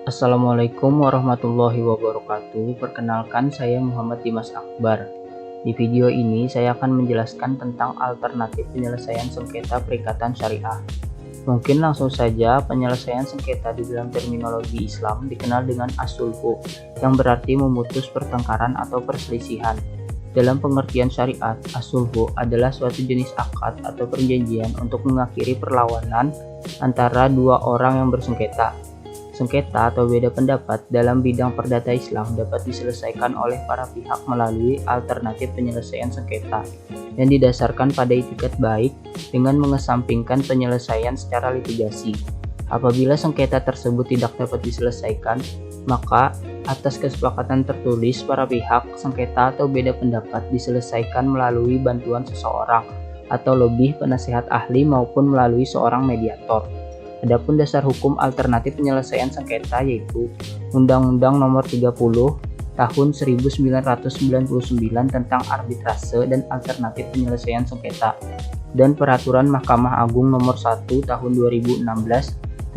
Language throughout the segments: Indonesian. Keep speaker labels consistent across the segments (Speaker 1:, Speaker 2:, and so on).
Speaker 1: Assalamualaikum warahmatullahi wabarakatuh. Perkenalkan, saya Muhammad Dimas Akbar. Di video ini saya akan menjelaskan tentang alternatif penyelesaian sengketa perikatan syariah. Mungkin langsung saja, penyelesaian sengketa di dalam terminologi Islam dikenal dengan as-sulhu, yang berarti memutus pertengkaran atau perselisihan. Dalam pengertian syariat, as-sulhu adalah suatu jenis akad atau perjanjian untuk mengakhiri perlawanan antara dua orang yang bersengketa. Sengketa atau beda pendapat dalam bidang perdata Islam dapat diselesaikan oleh para pihak melalui alternatif penyelesaian sengketa yang didasarkan pada itikat baik dengan mengesampingkan penyelesaian secara litigasi. Apabila sengketa tersebut tidak dapat diselesaikan, maka atas kesepakatan tertulis para pihak, sengketa atau beda pendapat diselesaikan melalui bantuan seseorang atau lebih penasehat ahli maupun melalui seorang mediator. Adapun dasar hukum alternatif penyelesaian sengketa yaitu Undang-Undang Nomor 30 Tahun 1999 tentang arbitrase dan alternatif penyelesaian sengketa dan Peraturan Mahkamah Agung Nomor 1 Tahun 2016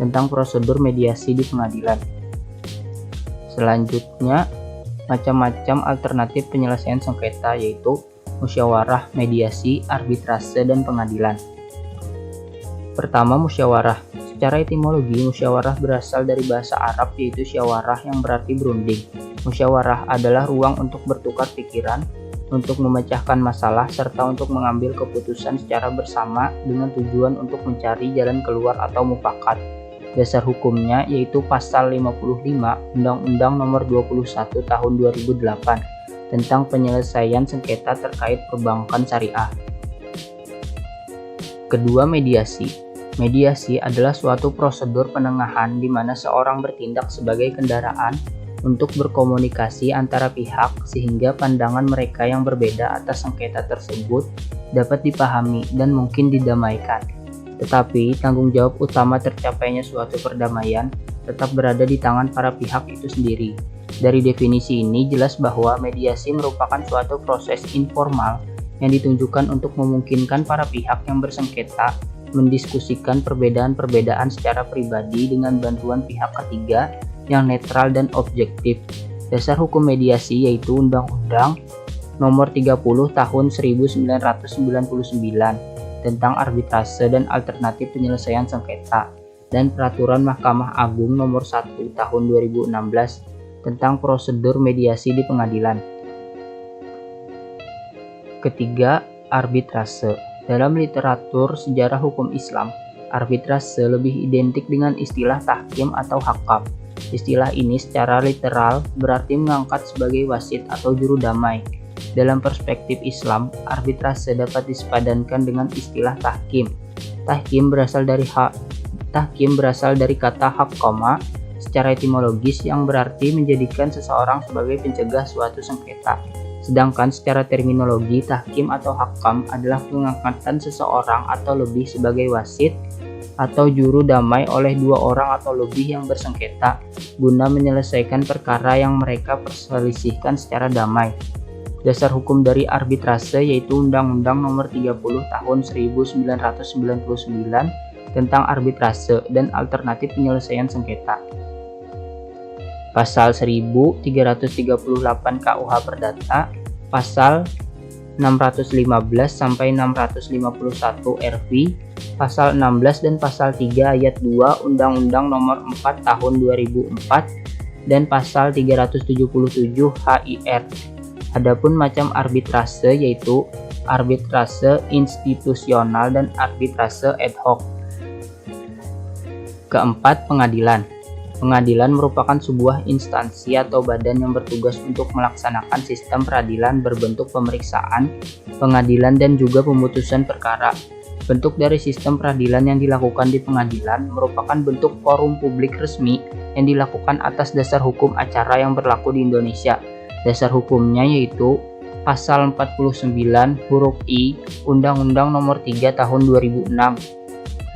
Speaker 1: tentang prosedur mediasi di pengadilan. Selanjutnya, macam-macam alternatif penyelesaian sengketa yaitu musyawarah, mediasi, arbitrase, dan pengadilan. Pertama, musyawarah. Secara etimologi, musyawarah berasal dari bahasa Arab yaitu syawarah yang berarti berunding. Musyawarah adalah ruang untuk bertukar pikiran, untuk memecahkan masalah, serta untuk mengambil keputusan secara bersama dengan tujuan untuk mencari jalan keluar atau mufakat. Dasar hukumnya yaitu Pasal 55 Undang-Undang Nomor 21 Tahun 2008 tentang penyelesaian sengketa terkait perbankan syariah. Kedua, mediasi. Mediasi adalah suatu prosedur penengahan di mana seorang bertindak sebagai kendaraan untuk berkomunikasi antara pihak sehingga pandangan mereka yang berbeda atas sengketa tersebut dapat dipahami dan mungkin didamaikan. Tetapi tanggung jawab utama tercapainya suatu perdamaian tetap berada di tangan para pihak itu sendiri. Dari definisi ini jelas bahwa mediasi merupakan suatu proses informal yang ditunjukkan untuk memungkinkan para pihak yang bersengketa mendiskusikan perbedaan-perbedaan secara pribadi dengan bantuan pihak ketiga yang netral dan objektif. Dasar hukum mediasi yaitu Undang-Undang Nomor 30 Tahun 1999 tentang arbitrase dan alternatif penyelesaian sengketa dan Peraturan Mahkamah Agung Nomor 1 Tahun 2016 tentang prosedur mediasi di pengadilan. Ketiga, arbitrase. Dalam literatur sejarah hukum Islam, arbitrase lebih identik dengan istilah tahkim atau hakam. Istilah ini secara literal berarti mengangkat sebagai wasit atau juru damai. Dalam perspektif Islam, arbitrase dapat disepadankan dengan istilah tahkim. Tahkim berasal dari kata hakama secara etimologis yang berarti menjadikan seseorang sebagai pencegah suatu sengketa. Sedangkan secara terminologi, tahkim atau hakam adalah pengangkatan seseorang atau lebih sebagai wasit atau juru damai oleh dua orang atau lebih yang bersengketa guna menyelesaikan perkara yang mereka perselisihkan secara damai. Dasar hukum dari arbitrase yaitu Undang-Undang Nomor 30 Tahun 1999 tentang arbitrase dan alternatif penyelesaian sengketa. Pasal 1338 KUH Perdata, Pasal 615 sampai 651 RV, Pasal 16 dan Pasal 3 Ayat 2 Undang-Undang Nomor 4 Tahun 2004 dan Pasal 377 HIR. Adapun macam arbitrase yaitu arbitrase institusional dan arbitrase ad hoc. Keempat, pengadilan. Pengadilan merupakan sebuah instansi atau badan yang bertugas untuk melaksanakan sistem peradilan berbentuk pemeriksaan, pengadilan, dan juga pemutusan perkara. Bentuk dari sistem peradilan yang dilakukan di pengadilan merupakan bentuk forum publik resmi yang dilakukan atas dasar hukum acara yang berlaku di Indonesia. Dasar hukumnya yaitu Pasal 49 huruf I Undang-Undang Nomor 3 Tahun 2006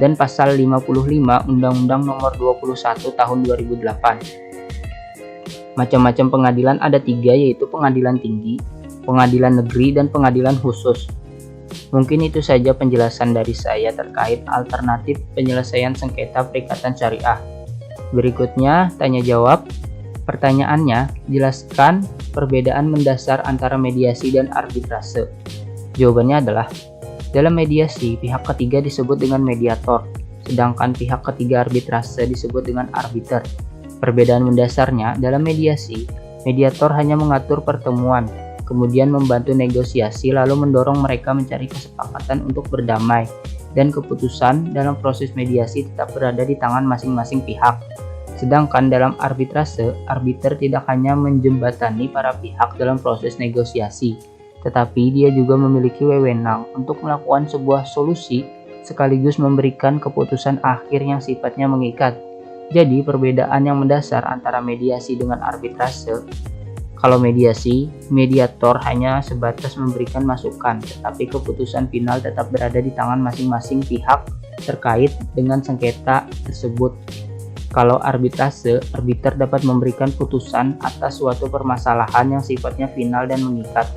Speaker 1: dan Pasal 55 Undang-Undang Nomor 21 Tahun 2008. Macam-macam pengadilan ada 3 yaitu pengadilan tinggi, pengadilan negeri, dan pengadilan khusus. Mungkin itu saja penjelasan dari saya terkait alternatif penyelesaian sengketa perikatan syariah. Berikutnya, tanya jawab. Pertanyaannya, jelaskan perbedaan mendasar antara mediasi dan arbitrase. Jawabannya adalah, dalam mediasi, pihak ketiga disebut dengan mediator, sedangkan pihak ketiga arbitrase disebut dengan arbiter. Perbedaan mendasarnya, dalam mediasi, mediator hanya mengatur pertemuan, kemudian membantu negosiasi lalu mendorong mereka mencari kesepakatan untuk berdamai, dan keputusan dalam proses mediasi tetap berada di tangan masing-masing pihak. Sedangkan dalam arbitrase, arbiter tidak hanya menjembatani para pihak dalam proses negosiasi, tetapi dia juga memiliki wewenang untuk melakukan sebuah solusi sekaligus memberikan keputusan akhir yang sifatnya mengikat. Jadi perbedaan yang mendasar antara mediasi dengan arbitrase, kalau mediasi, mediator hanya sebatas memberikan masukan, tetapi keputusan final tetap berada di tangan masing-masing pihak terkait dengan sengketa tersebut. Kalau arbitrase, arbiter dapat memberikan putusan atas suatu permasalahan yang sifatnya final dan mengikat.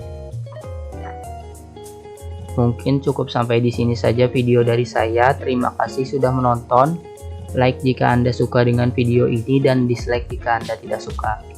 Speaker 1: Mungkin cukup sampai di sini saja video dari saya. Terima kasih sudah menonton. Like jika Anda suka dengan video ini dan dislike jika Anda tidak suka.